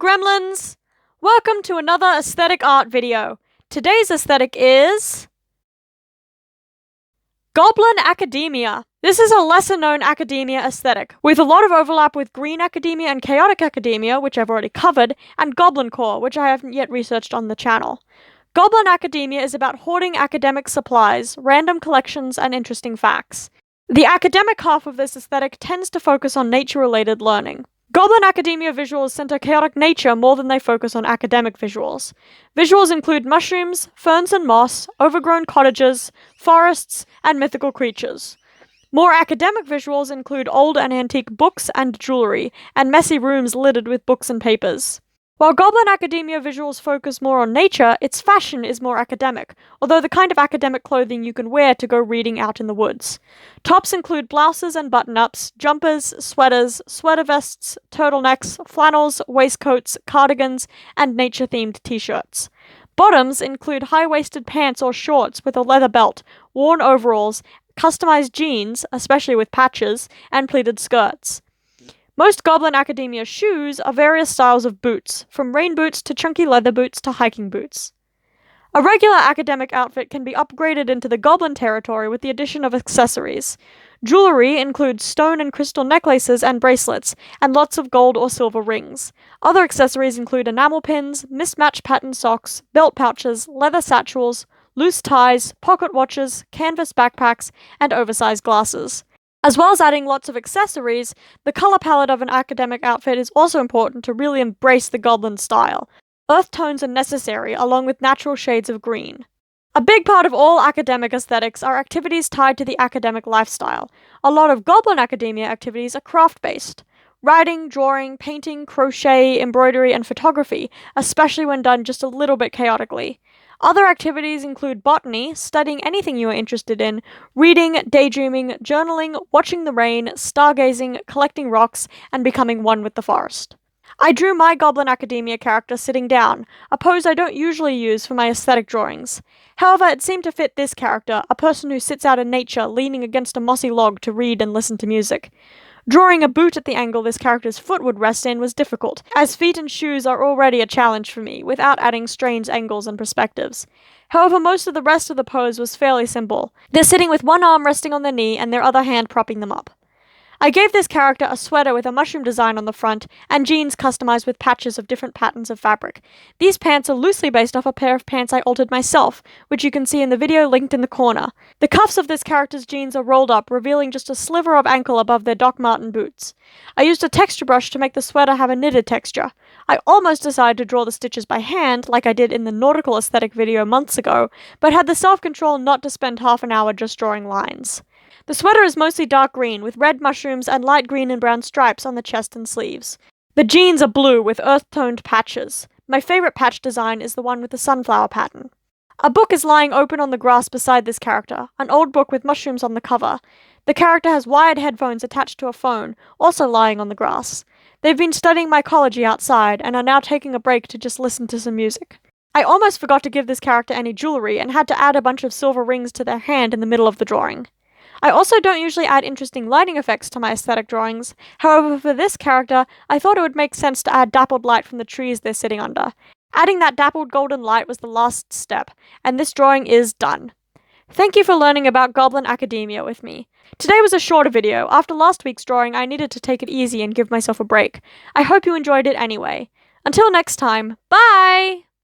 gremlins! Welcome to another aesthetic art video. Today's aesthetic is... Goblin Academia. This is a lesser-known academia aesthetic, with a lot of overlap with Green Academia and Chaotic Academia, which I've already covered, and Goblin Core, which I haven't yet researched on the channel. Goblin Academia is about hoarding academic supplies, random collections, and interesting facts. The academic half of this aesthetic tends to focus on nature-related learning. Goblin Academia visuals center chaotic nature more than they focus on academic visuals. Visuals include mushrooms, ferns and moss, overgrown cottages, forests, and mythical creatures. More academic visuals include old and antique books and jewelry, and messy rooms littered with books and papers. While Goblin Academia visuals focus more on nature, its fashion is more academic, although the kind of academic clothing you can wear to go reading out in the woods. Tops include blouses and button-ups, jumpers, sweaters, sweater vests, turtlenecks, flannels, waistcoats, cardigans, and nature-themed t-shirts. Bottoms include high-waisted pants or shorts with a leather belt, worn overalls, customized jeans, especially with patches, and pleated skirts. Most Goblin Academia shoes are various styles of boots, from rain boots to chunky leather boots to hiking boots. A regular academic outfit can be upgraded into the Goblin territory with the addition of accessories. Jewelry includes stone and crystal necklaces and bracelets, and lots of gold or silver rings. Other accessories include enamel pins, mismatched pattern socks, belt pouches, leather satchels, loose ties, pocket watches, canvas backpacks, and oversized glasses. As well as adding lots of accessories, the color palette of an academic outfit is also important to really embrace the Goblin style. Earth tones are necessary, along with natural shades of green. A big part of all academic aesthetics are activities tied to the academic lifestyle. A lot of Goblin Academia activities are craft-based. Writing, drawing, painting, crochet, embroidery, and photography, especially when done just a little bit chaotically. Other activities include botany, studying anything you are interested in, reading, daydreaming, journaling, watching the rain, stargazing, collecting rocks, and becoming one with the forest. I drew my Goblin Academia character sitting down, a pose I don't usually use for my aesthetic drawings. However, it seemed to fit this character, a person who sits out in nature leaning against a mossy log to read and listen to music. Drawing a boot at the angle this character's foot would rest in was difficult, as feet and shoes are already a challenge for me, without adding strange angles and perspectives. However, most of the rest of the pose was fairly simple. They're sitting with one arm resting on their knee and their other hand propping them up. I gave this character a sweater with a mushroom design on the front, and jeans customized with patches of different patterns of fabric. These pants are loosely based off a pair of pants I altered myself, which you can see in the video linked in the corner. The cuffs of this character's jeans are rolled up, revealing just a sliver of ankle above their Doc Marten boots. I used a texture brush to make the sweater have a knitted texture. I almost decided to draw the stitches by hand, like I did in the nautical aesthetic video months ago, but had the self-control not to spend half an hour just drawing lines. The sweater is mostly dark green, with red mushrooms and light green and brown stripes on the chest and sleeves. The jeans are blue, with earth-toned patches. My favorite patch design is the one with the sunflower pattern. A book is lying open on the grass beside this character, an old book with mushrooms on the cover. The character has wired headphones attached to a phone, also lying on the grass. They've been studying mycology outside, and are now taking a break to just listen to some music. I almost forgot to give this character any jewelry, and had to add a bunch of silver rings to their hand in the middle of the drawing. I also don't usually add interesting lighting effects to my aesthetic drawings. However, for this character, I thought it would make sense to add dappled light from the trees they're sitting under. Adding that dappled golden light was the last step, and this drawing is done. Thank you for learning about Goblin Academia with me. Today was a shorter video. After last week's drawing, I needed to take it easy and give myself a break. I hope you enjoyed it anyway. Until next time, bye!